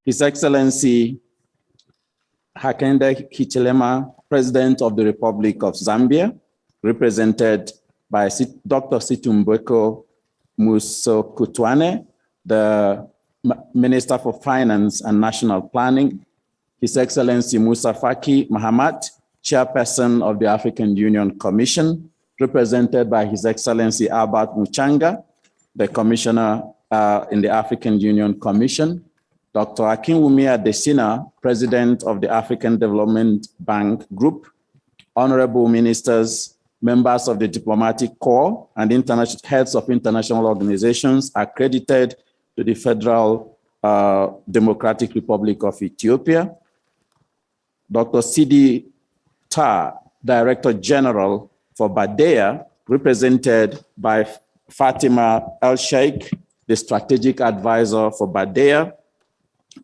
His Excellency Hakainde Hichilema, President of the Republic of Zambia, represented by Dr. Situmbeko Musokutwane, the Minister for Finance and National Planning, His Excellency Musa Faki Mahamat, Chairperson of the African Union Commission, represented by His Excellency Albert Muchanga, the Commissioner in the African Union Commission, Dr. Akinwumi Adesina, President of the African Development Bank Group, honorable ministers, members of the diplomatic corps, and heads of international organizations accredited to the Federal Democratic Republic of Ethiopia, Dr. Sidi Tar, Director General for Badea, represented by Fatima El Sheikh, the Strategic Advisor for Badea,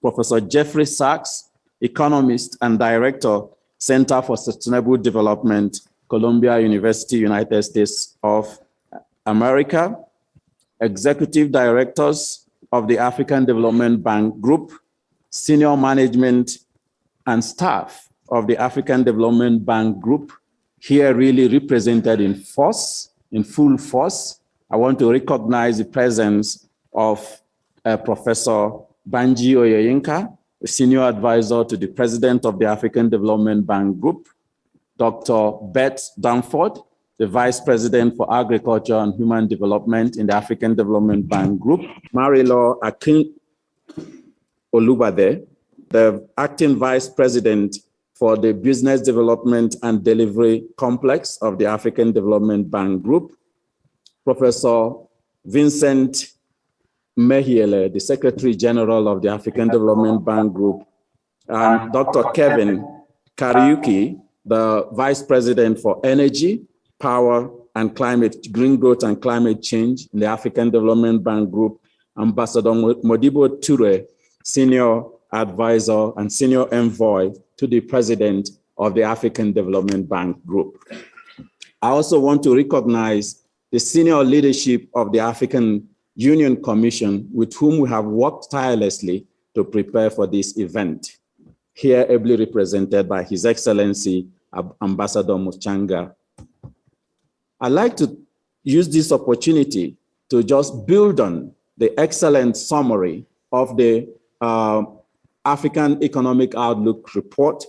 Professor Jeffrey Sachs, Economist and Director, Center for Sustainable Development, Columbia University, United States of America, Executive Directors of the African Development Bank Group, Senior Management and staff of the African Development Bank Group, here really represented in force, in full force. I want to recognize the presence of Professor Banji Oyeyinka, a Senior Advisor to the President of the African Development Bank Group, Dr. Beth Danford, the Vice President for Agriculture and Human Development in the African Development Bank Group, Marilo Akin Olubade, the Acting Vice President for the Business Development and Delivery Complex of the African Development Bank Group, Professor Vincent Mehiele, the Secretary General of the African Development Bank Group, and Dr. Kevin Kariuki, the Vice President for Energy, Power, and Green Growth and Climate Change in the African Development Bank Group, Ambassador Modibo Ture, Senior Advisor and Senior Envoy to the President of the African Development Bank Group. I also want to recognize the senior leadership of the African Union Commission, with whom we have worked tirelessly to prepare for this event, here ably represented by His Excellency Ambassador Muchanga. I'd like to use this opportunity to just build on the excellent summary of the African Economic Outlook Report,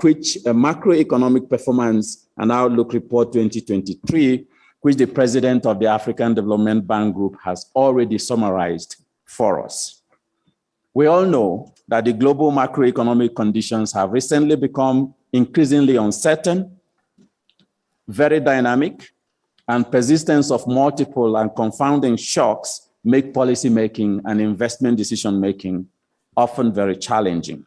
which a Macroeconomic Performance and Outlook Report 2023, which the President of the African Development Bank Group has already summarized for us. We all know that the global macroeconomic conditions have recently become increasingly uncertain, very dynamic, and persistence of multiple and confounding shocks make policymaking and investment decision-making often very challenging.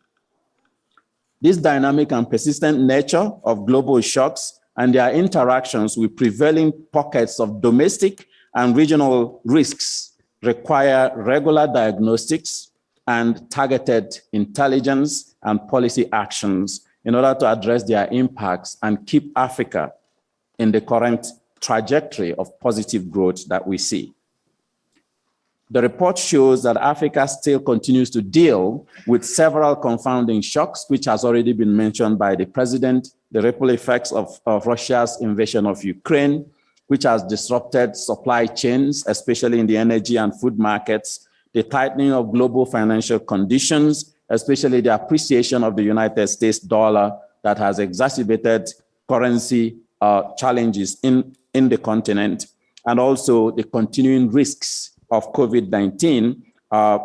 This dynamic and persistent nature of global shocks and their interactions with prevailing pockets of domestic and regional risks require regular diagnostics and targeted intelligence and policy actions in order to address their impacts and keep Africa in the current trajectory of positive growth that we see. The report shows that Africa still continues to deal with several confounding shocks, which has already been mentioned by the President, the ripple effects of Russia's invasion of Ukraine, which has disrupted supply chains, especially in the energy and food markets, the tightening of global financial conditions, especially the appreciation of the United States dollar that has exacerbated currency challenges in the continent, and also the continuing risks of COVID-19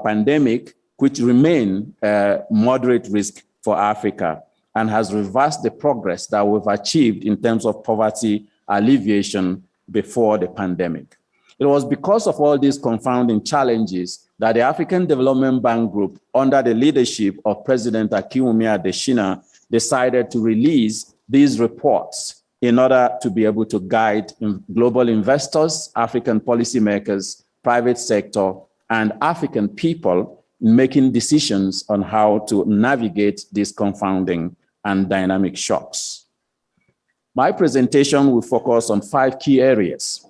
pandemic, which remain a moderate risk for Africa and has reversed the progress that we've achieved in terms of poverty alleviation before the pandemic. It was because of all these confounding challenges that the African Development Bank Group, under the leadership of President Akinwumi Adesina, decided to release these reports in order to be able to guide global investors, African policymakers, private sector, and African people in making decisions on how to navigate these confounding and dynamic shocks. My presentation will focus on 5 key areas.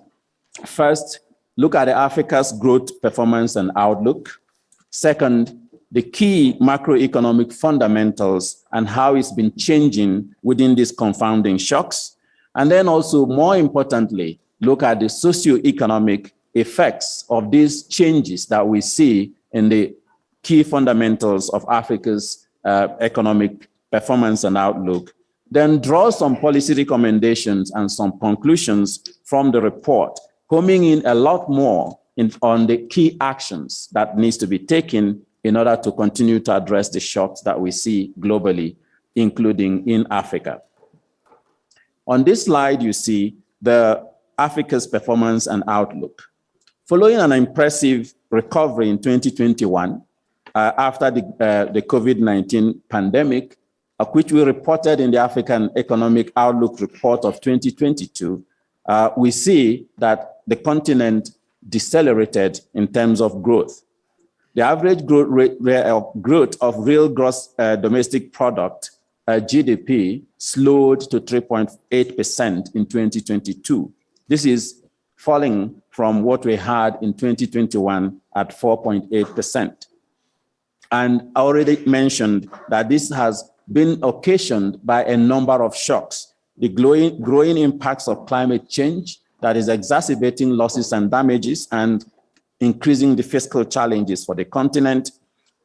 First, look at Africa's growth performance and outlook. Second, the key macroeconomic fundamentals and how it's been changing within these confounding shocks. And then also, more importantly, look at the socioeconomic effects of these changes that we see in the key fundamentals of Africa's economic performance and outlook. Then draw some policy recommendations and some conclusions from the report, homing in a lot more on the key actions that needs to be taken in order to continue to address the shocks that we see globally, including in Africa. On this slide, you see the Africa's performance and outlook. Following an impressive recovery in 2021, after the COVID-19 pandemic, which we reported in the African Economic Outlook Report of 2022, we see that the continent decelerated in terms of growth. The average growth of real gross domestic product, GDP, slowed to 3.8% in 2022. This is falling from what we had in 2021 at 4.8%. And I already mentioned that this has been occasioned by a number of shocks. The growing impacts of climate change that is exacerbating losses and damages and increasing the fiscal challenges for the continent,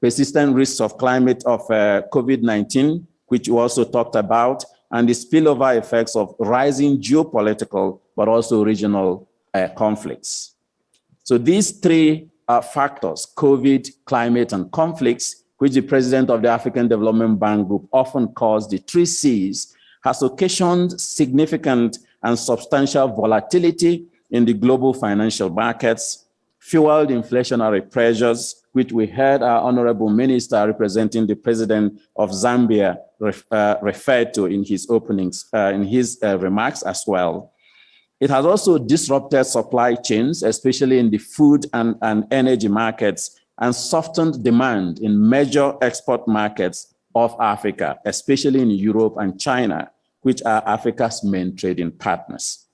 persistent risks of COVID-19, which we also talked about, and the spillover effects of rising geopolitical, but also regional conflicts. So these three factors, COVID, climate, and conflicts, which the president of the African Development Bank Group often calls the 3 Cs, has occasioned significant and substantial volatility in the global financial markets, fueled inflationary pressures, which we heard our honorable minister representing the president of Zambia referred to in his openings, in his remarks as well. It has also disrupted supply chains, especially in the food and energy markets, and softened demand in major export markets of Africa, especially in Europe and China, which are Africa's main trading partners.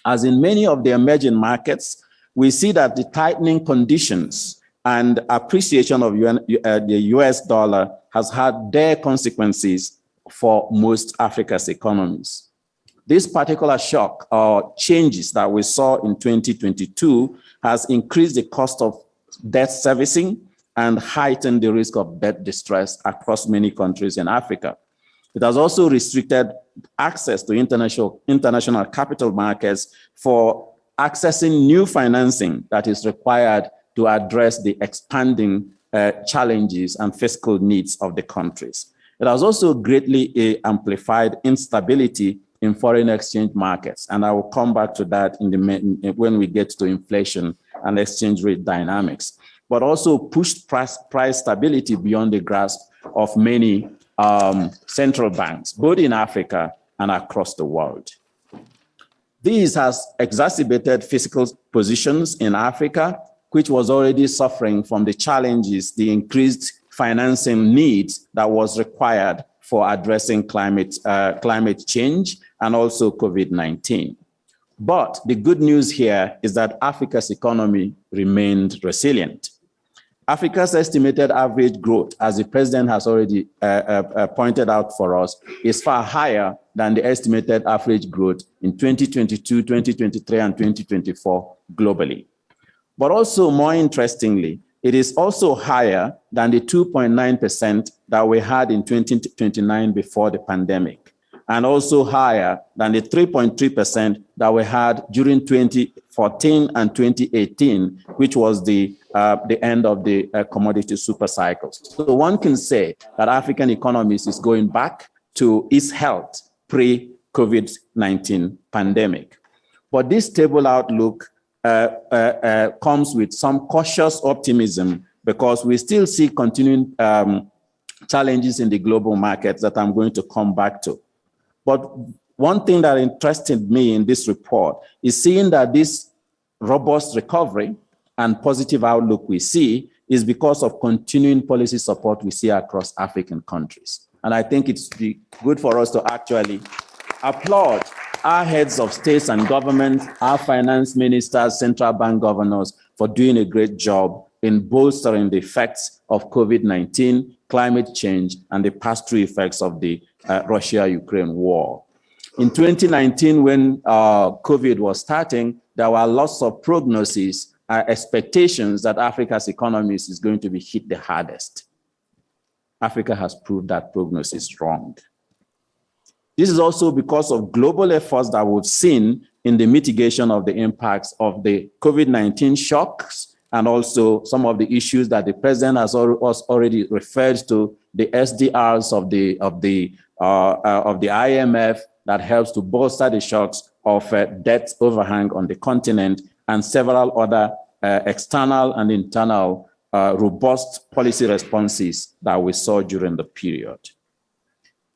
As in many of the emerging markets, we see that the tightening conditions and appreciation of the US dollar has had their consequences for most Africa's economies. This particular shock or changes that we saw in 2022 has increased the cost of debt servicing and heightened the risk of debt distress across many countries in Africa. It has also restricted access to international capital markets for accessing new financing that is required to address the expanding challenges and fiscal needs of the countries. It has also greatly amplified instability in foreign exchange markets, and I will come back to that when we get to inflation and exchange rate dynamics, but also pushed price stability beyond the grasp of many central banks, both in Africa and across the world. This has exacerbated fiscal positions in Africa, which was already suffering from the challenges, the increased financing needs that was required for addressing climate change and also COVID-19. But the good news here is that Africa's economy remained resilient. Africa's estimated average growth, as the president has already pointed out for us, is far higher than the estimated average growth in 2022, 2023, and 2024 globally. But also, more interestingly, it is also higher than the 2.9% that we had in 2029 before the pandemic, and also higher than the 3.3% that we had during 2014 and 2018, which was the end of the commodity super cycles. So one can say that African economies is going back to its health pre-COVID-19 pandemic. But this stable outlook comes with some cautious optimism because we still see continuing challenges in the global markets that I'm going to come back to. But one thing that interested me in this report is seeing that this robust recovery and positive outlook we see is because of continuing policy support we see across African countries. And I think it's good for us to actually applaud our heads of states and government, our finance ministers, central bank governors for doing a great job in bolstering the effects of COVID-19, climate change, and the pass-through effects of the Russia-Ukraine war. In 2019, when COVID was starting, there were lots of prognoses, expectations that Africa's economies is going to be hit the hardest. Africa has proved that prognosis wrong. This is also because of global efforts that we've seen in the mitigation of the impacts of the COVID-19 shocks, and also some of the issues that the president has already referred to, the SDRs of the IMF that helps to bolster the shocks of debt overhang on the continent, and several other external and internal robust policy responses that we saw during the period.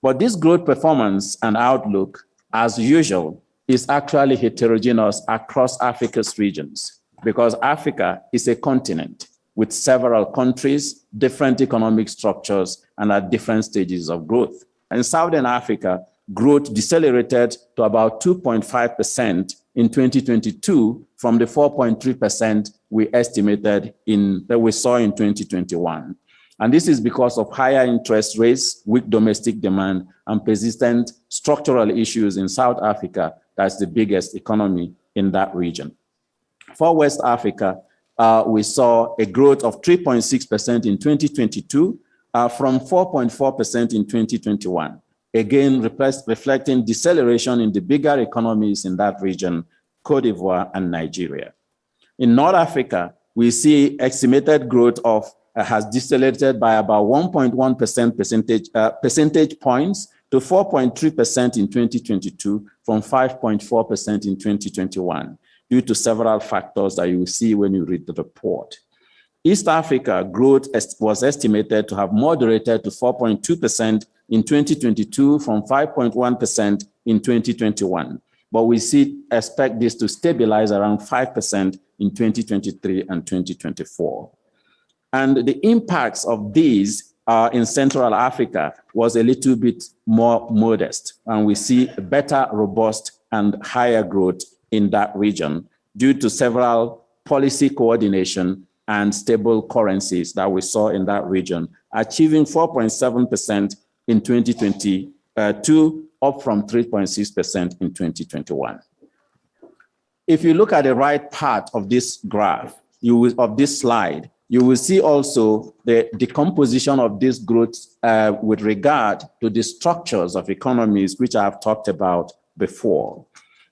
But this growth performance and outlook, as usual, is actually heterogeneous across Africa's regions, because Africa is a continent with several countries, different economic structures, and at different stages of growth. In Southern Africa, growth decelerated to about 2.5% in 2022 from the 4.3% we estimated that we saw in 2021. And this is because of higher interest rates, weak domestic demand, and persistent structural issues in South Africa. That's the biggest economy in that region. For West Africa, we saw a growth of 3.6% in 2022 from 4.4% in 2021. Again, reflecting deceleration in the bigger economies in that region, Cote d'Ivoire and Nigeria. In North Africa, we see estimated growth of has decelerated by about 1.1 percentage points to 4.3% in 2022 from 5.4% in 2021, due to several factors that you will see when you read the report. East Africa growth was estimated to have moderated to 4.2% in 2022 from 5.1% in 2021. But we expect this to stabilize around 5% in 2023 and 2024. And the impacts of these in Central Africa was a little bit more modest. And we see better, robust, and higher growth in that region due to several policy coordination and stable currencies that we saw in that region, achieving 4.7% in 2022, up from 3.6% in 2021. If you look at the right part of this graph, of this slide, you will see also the decomposition of this growth with regard to the structures of economies, which I have talked about before.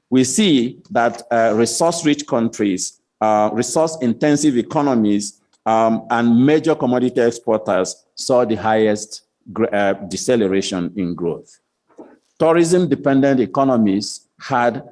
We see that resource-rich countries, resource-intensive economies, and major commodity exporters saw the highest deceleration in growth. Tourism-dependent economies had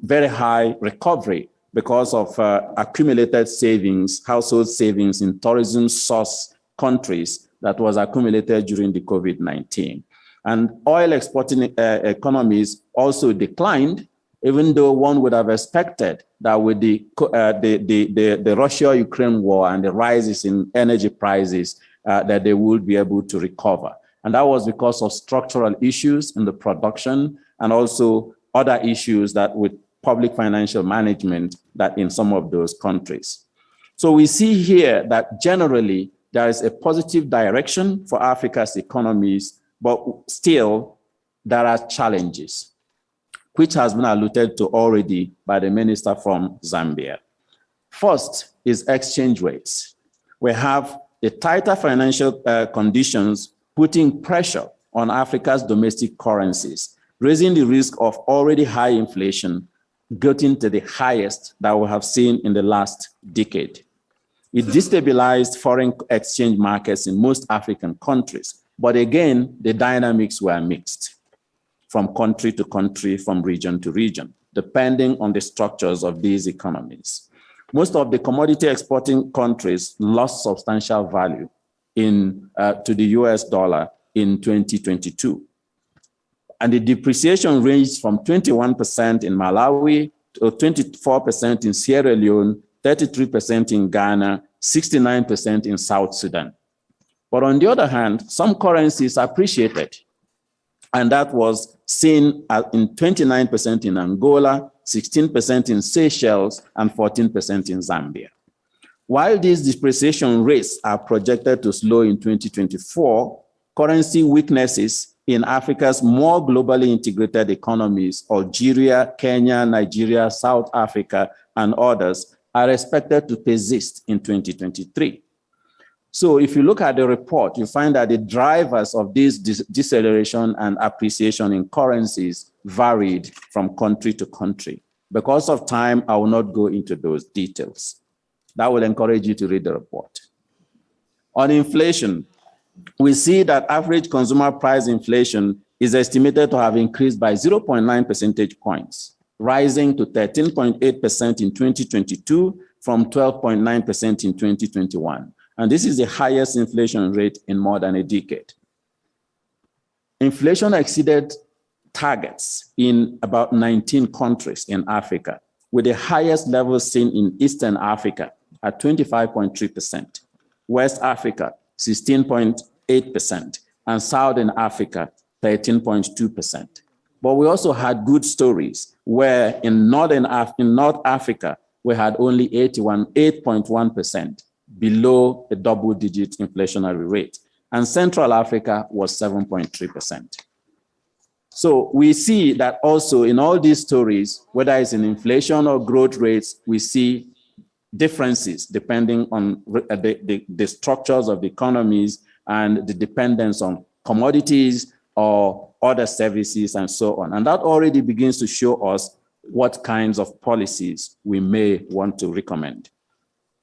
very high recovery because of accumulated savings, household savings in tourism source countries that was accumulated during the COVID-19. And oil exporting economies also declined, even though one would have expected that with the Russia-Ukraine war and the rises in energy prices, that they would be able to recover. And that was because of structural issues in the production and also other issues that with public financial management that in some of those countries. So we see here that generally there is a positive direction for Africa's economies, but still there are challenges, which has been alluded to already by the minister from Zambia. First is exchange rates. We have the tighter financial conditions putting pressure on Africa's domestic currencies, raising the risk of already high inflation getting to the highest that we have seen in the last decade. It destabilized foreign exchange markets in most African countries. But again, the dynamics were mixed from country to country, from region to region, depending on the structures of these economies. Most of the commodity exporting countries lost substantial value to the US dollar in 2022. And the depreciation ranged from 21% in Malawi to 24% in Sierra Leone, 33% in Ghana, 69% in South Sudan. But on the other hand, some currencies appreciated. And that was seen in 29% in Angola, 16% in Seychelles, and 14% in Zambia. While these depreciation rates are projected to slow in 2024, currency weaknesses in Africa's more globally integrated economies, Algeria, Kenya, Nigeria, South Africa, and others, are expected to persist in 2023. So if you look at the report, you find that the drivers of this deceleration and appreciation in currencies varied from country to country. Because of time, I will not go into those details. That will encourage you to read the report. On inflation, we see that average consumer price inflation is estimated to have increased by 0.9 percentage points, rising to 13.8% in 2022 from 12.9% in 2021. And this is the highest inflation rate in more than a decade. Inflation exceeded targets in about 19 countries in Africa, with the highest level seen in Eastern Africa at 25.3%, West Africa 16.8%, and Southern Africa 13.2%. But we also had good stories where in North Africa, we had only 8.1%, below a double-digit inflationary rate, and Central Africa was 7.3%. So we see that also in all these stories, whether it's in inflation or growth rates, we see differences depending on the structures of the economies and the dependence on commodities or other services and so on. And that already begins to show us what kinds of policies we may want to recommend.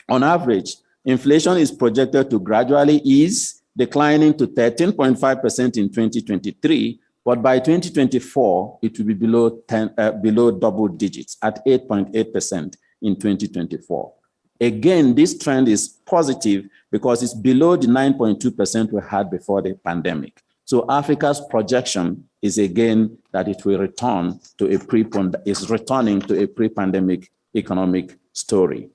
On average, inflation is projected to gradually ease, declining to 13.5% in 2023, but by 2024, it will be below double digits at 8.8% in 2024. Again, this trend is positive because it's below the 9.2% we had before the pandemic. So Africa's projection is again that it will return to returning to a pre-pandemic economic story.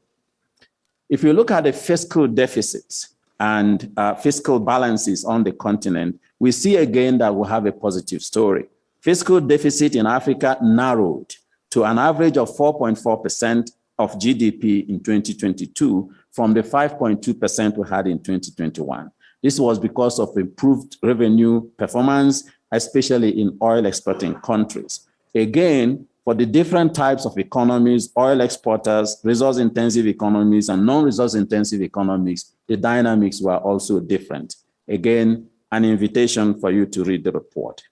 If you look at the fiscal deficits and fiscal balances on the continent, we see again that we'll have a positive story. Fiscal deficit in Africa narrowed to an average of 4.4% of GDP in 2022 from the 5.2% we had in 2021. This was because of improved revenue performance, especially in oil exporting countries. Again, for the different types of economies, oil exporters, resource-intensive economies, and non-resource-intensive economies, the dynamics were also different. Again, an invitation for you to read the report.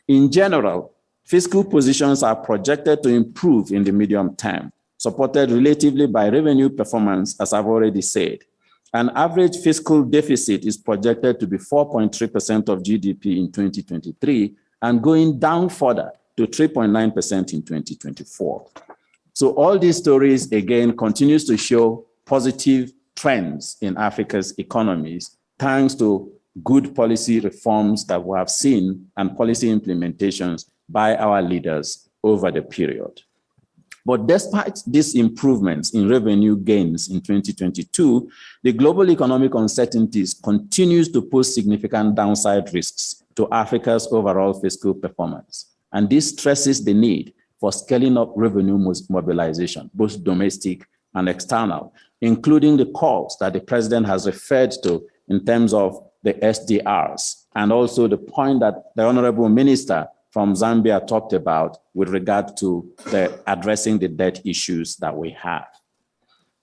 In general, fiscal positions are projected to improve in the medium term, supported relatively by revenue performance, as I've already said. An average fiscal deficit is projected to be 4.3% of GDP in 2023 and going down further to 3.9% in 2024. So all these stories, again, continues to show positive trends in Africa's economies, thanks to good policy reforms that we have seen and policy implementations by our leaders over the period. But despite these improvements in revenue gains in 2022, the global economic uncertainties continues to pose significant downside risks to Africa's overall fiscal performance. And this stresses the need for scaling up revenue mobilization, both domestic and external, including the calls that the president has referred to in terms of the SDRs, and also the point that the Honorable Minister from Zambia talked about with regard to addressing the debt issues that we have.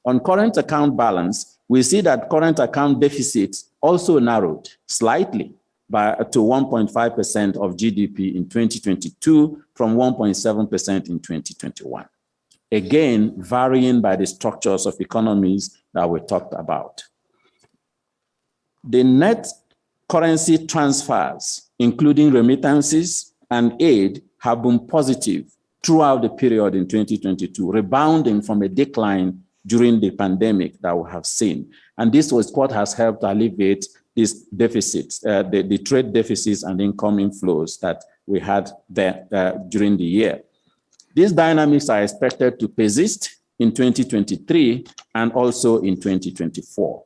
On current account balance, we see that current account deficits also narrowed slightly to 1.5% of GDP in 2022 from 1.7% in 2021. Again, varying by the structures of economies that we talked about. The net currency transfers, including remittances and aid, have been positive throughout the period in 2022, rebounding from a decline during the pandemic that we have seen. And this was what has helped alleviate these deficits, the trade deficits and income inflows that we had there during the year. These dynamics are expected to persist in 2023 and also in 2024.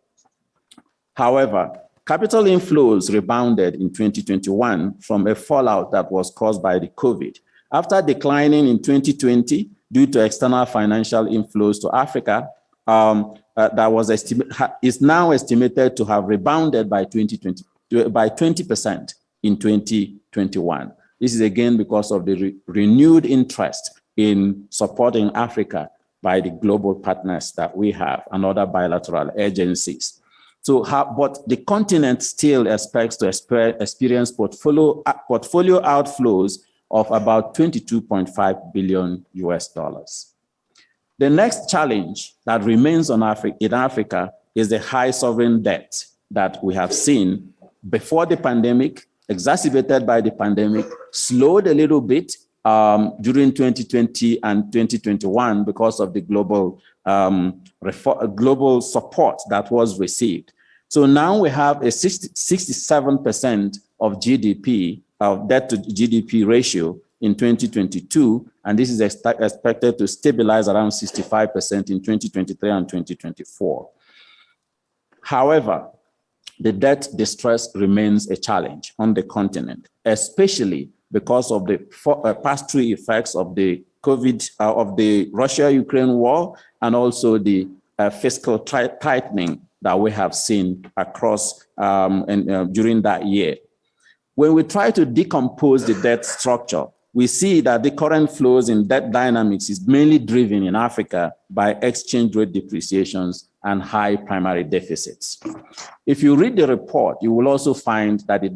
However, capital inflows rebounded in 2021 from a fallout that was caused by the COVID. After declining in 2020 due to external financial inflows to Africa, that is now estimated to have rebounded by 20% in 2021. This is again because of the renewed interest in supporting Africa by the global partners that we have and other bilateral agencies. So, but the continent still expects to experience portfolio outflows of about 22.5 billion US dollars. The next challenge that remains in Africa is the high sovereign debt that we have seen before the pandemic, exacerbated by the pandemic, slowed a little bit during 2020 and 2021 because of the global support that was received. So now we have a 67% of GDP, of debt to GDP ratio in 2022, and this is expected to stabilize around 65% in 2023 and 2024. However, the debt distress remains a challenge on the continent, especially because of the pass-through effects of the of the Russia-Ukraine war, and also the fiscal tightening that we have seen across during that year. When we try to decompose the debt structure, we see that the current flows in debt dynamics is mainly driven in Africa by exchange rate depreciations and high primary deficits. If you read the report, you will also find that the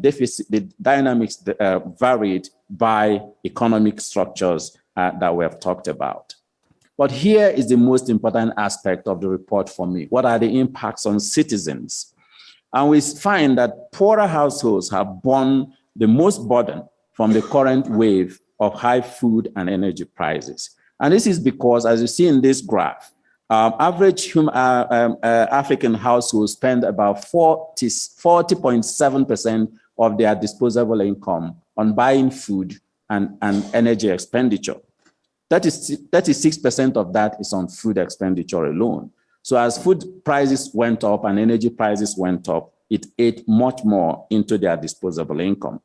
dynamics varied by economic structures that we have talked about. But here is the most important aspect of the report for me. What are the impacts on citizens? And we find that poorer households have borne the most burden from the current wave of high food and energy prices. And this is because, as you see in this graph, average African households spend about 40.7% of their disposable income on buying food and energy expenditure. 36% of that is on food expenditure alone. So as food prices went up and energy prices went up, it ate much more into their disposable income.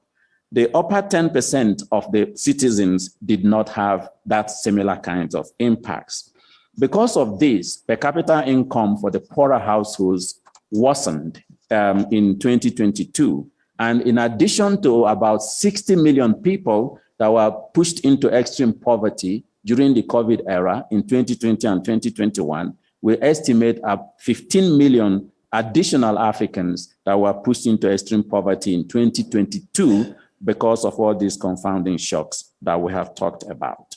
The upper 10% of the citizens did not have that similar kinds of impacts. Because of this, per capita income for the poorer households worsened in 2022. And in addition to about 60 million people that were pushed into extreme poverty during the COVID era in 2020 and 2021, we estimate 15 million additional Africans that were pushed into extreme poverty in 2022 because of all these confounding shocks that we have talked about.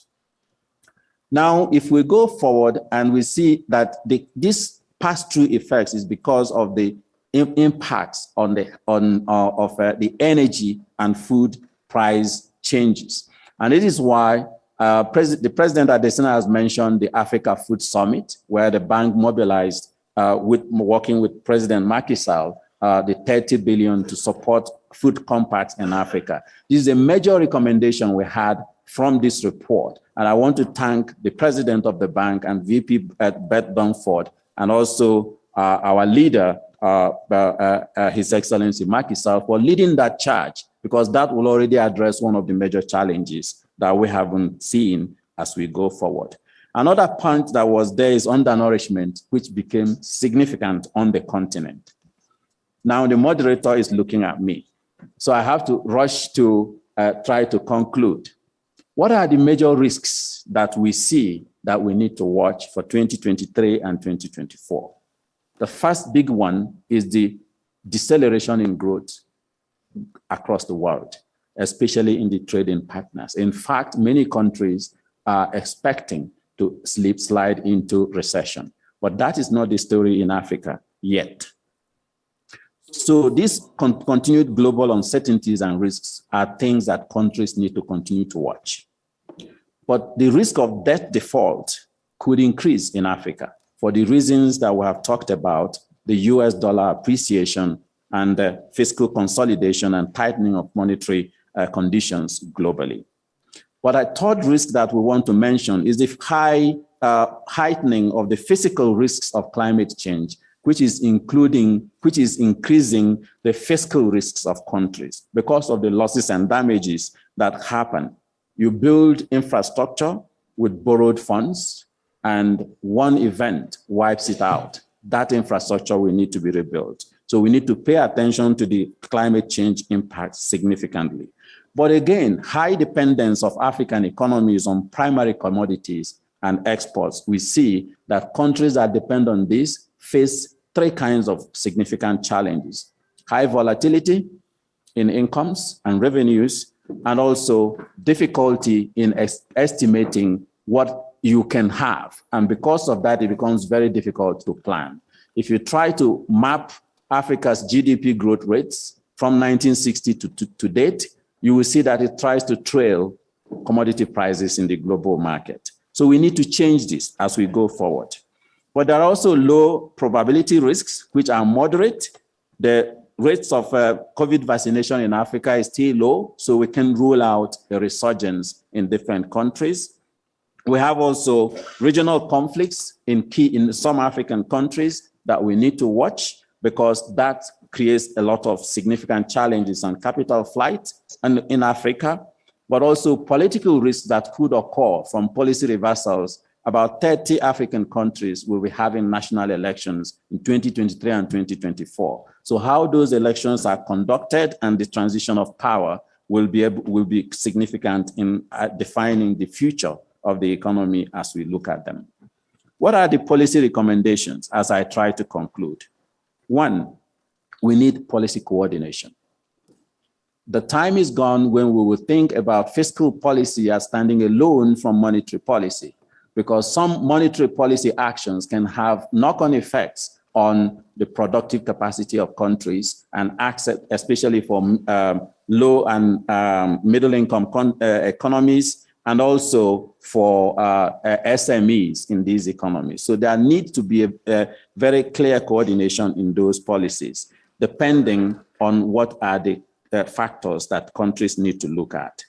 Now, if we go forward and we see that this pass-through effects is because of the impacts on the energy and food price changes. And it is why the President Adesina has mentioned the Africa Food Summit, where the bank mobilized, working with President Macky Sall, the 30 billion to support food compacts in Africa. This is a major recommendation we had from this report. And I want to thank the president of the bank and VP Beth Dunford, and also our leader, His Excellency Macky Sall, for leading that charge, because that will already address one of the major challenges that we haven't seen as we go forward. Another point that was there is undernourishment, which became significant on the continent. Now the moderator is looking at me, so I have to rush to try to conclude. What are the major risks that we see that we need to watch for 2023 and 2024? The first big one is the deceleration in growth across the world, especially in the trading partners. In fact, many countries are expecting to slide into recession, but that is not the story in Africa yet. So these continued global uncertainties and risks are things that countries need to continue to watch. But the risk of debt default could increase in Africa for the reasons that we have talked about, the US dollar appreciation and the fiscal consolidation and tightening of monetary conditions globally. But a third risk that we want to mention is the heightening of the physical risks of climate change, which is increasing the fiscal risks of countries because of the losses and damages that happen. You build infrastructure with borrowed funds, and one event wipes it out, that infrastructure will need to be rebuilt. So we need to pay attention to the climate change impact significantly. But again, high dependence of African economies on primary commodities and exports, we see that countries that depend on this face three kinds of significant challenges: high volatility in incomes and revenues, and also difficulty in estimating what you can have. And because of that, it becomes very difficult to plan. If you try to map Africa's GDP growth rates from 1960 to date, you will see that it tries to trail commodity prices in the global market. So we need to change this as we go forward. But there are also low probability risks, which are moderate. The rates of COVID vaccination in Africa is still low, so we can rule out a resurgence in different countries. We have also regional conflicts in some African countries that we need to watch, because that creates a lot of significant challenges on capital flight and in Africa, but also political risks that could occur from policy reversals. About 30 African countries will be having national elections in 2023 and 2024. So how those elections are conducted and the transition of power will be significant in defining the future of the economy as we look at them. What are the policy recommendations as I try to conclude? One, we need policy coordination. The time is gone when we will think about fiscal policy as standing alone from monetary policy, because some monetary policy actions can have knock-on effects on the productive capacity of countries and access, especially for low and middle-income economies, and also for SMEs in these economies. So there needs to be a very clear coordination in those policies, depending on what are the factors that countries need to look at.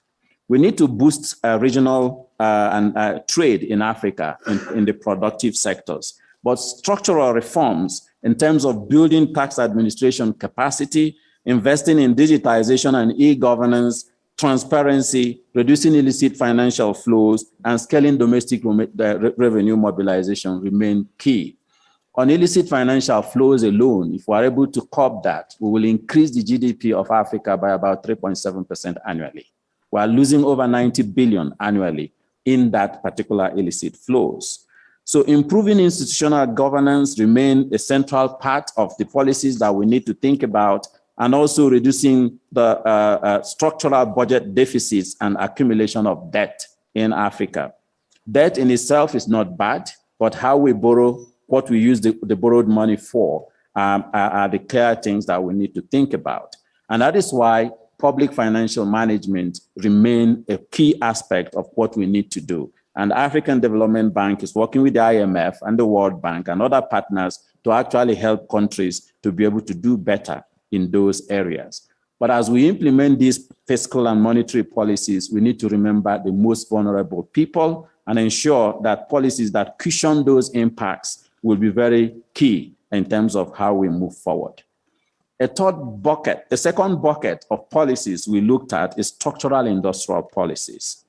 We need to boost regional and trade in Africa in the productive sectors. But structural reforms in terms of building tax administration capacity, investing in digitization and e-governance, transparency, reducing illicit financial flows, and scaling domestic revenue mobilization remain key. On illicit financial flows alone, if we're able to curb that, we will increase the GDP of Africa by about 3.7% annually. We're losing over 90 billion annually in that particular illicit flows. So improving institutional governance remain a central part of the policies that we need to think about, and also reducing the structural budget deficits and accumulation of debt in Africa. Debt in itself is not bad, but how we borrow, what we use the borrowed money for are the clear things that we need to think about. And that is why public financial management remain a key aspect of what we need to do. And the African Development Bank is working with the IMF and the World Bank and other partners to actually help countries to be able to do better in those areas. But as we implement these fiscal and monetary policies, we need to remember the most vulnerable people and ensure that policies that cushion those impacts will be very key in terms of how we move forward. The second bucket of policies we looked at is structural industrial policies,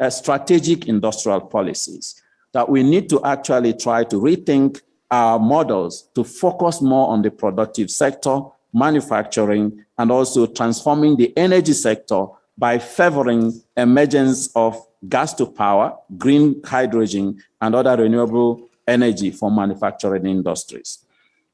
strategic industrial policies, that we need to actually try to rethink our models to focus more on the productive sector, manufacturing, and also transforming the energy sector by favoring emergence of gas to power, green hydrogen, and other renewable energy for manufacturing industries.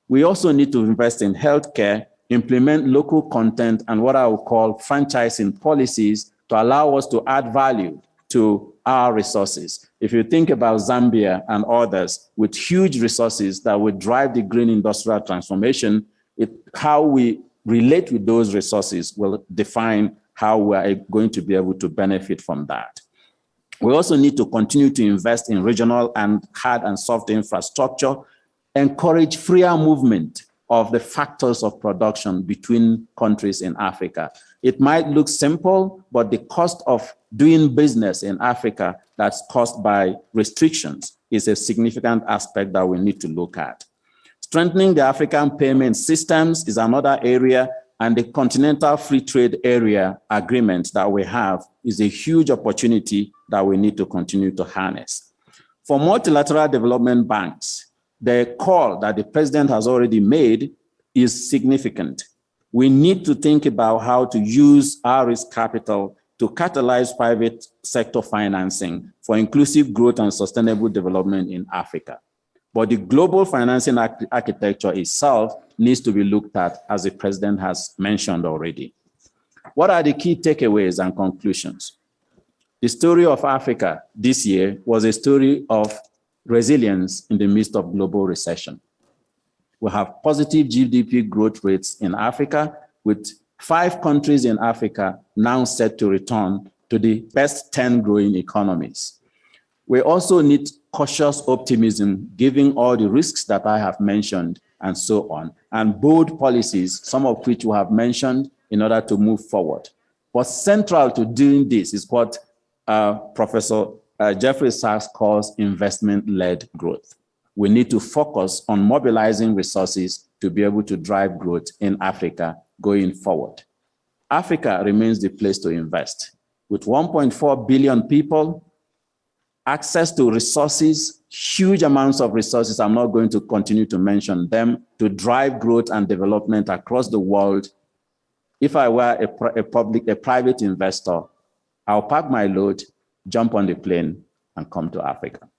We also need to invest in healthcare, implement local content, and what I would call franchising policies to allow us to add value to our resources. If you think about Zambia and others with huge resources that would drive the green industrial transformation, how we relate with those resources will define how we are going to be able to benefit from that. We also need to continue to invest in regional and hard and soft infrastructure, encourage freer movement of the factors of production between countries in Africa. It might look simple, but the cost of doing business in Africa that's caused by restrictions is a significant aspect that we need to look at. Strengthening the African payment systems is another area, and the Continental Free Trade Area agreement that we have is a huge opportunity that we need to continue to harness. For multilateral development banks, the call that the president has already made is significant. We need to think about how to use our risk capital to catalyze private sector financing for inclusive growth and sustainable development in Africa. But the global financing architecture itself needs to be looked at, as the president has mentioned already. What are the key takeaways and conclusions? The story of Africa this year was a story of resilience in the midst of global recession. We have positive GDP growth rates in Africa, with 5 countries in Africa now set to return to the best 10 growing economies. We also need cautious optimism, given all the risks that I have mentioned and so on, and bold policies, some of which we have mentioned, in order to move forward. But central to doing this is what Professor Jeffrey Sachs calls investment-led growth. We need to focus on mobilizing resources to be able to drive growth in Africa going forward. Africa remains the place to invest. With 1.4 billion people, access to resources, huge amounts of resources, I'm not going to continue to mention them, to drive growth and development across the world. If I were a private investor, I'll pack my load, jump on the plane, and come to Africa.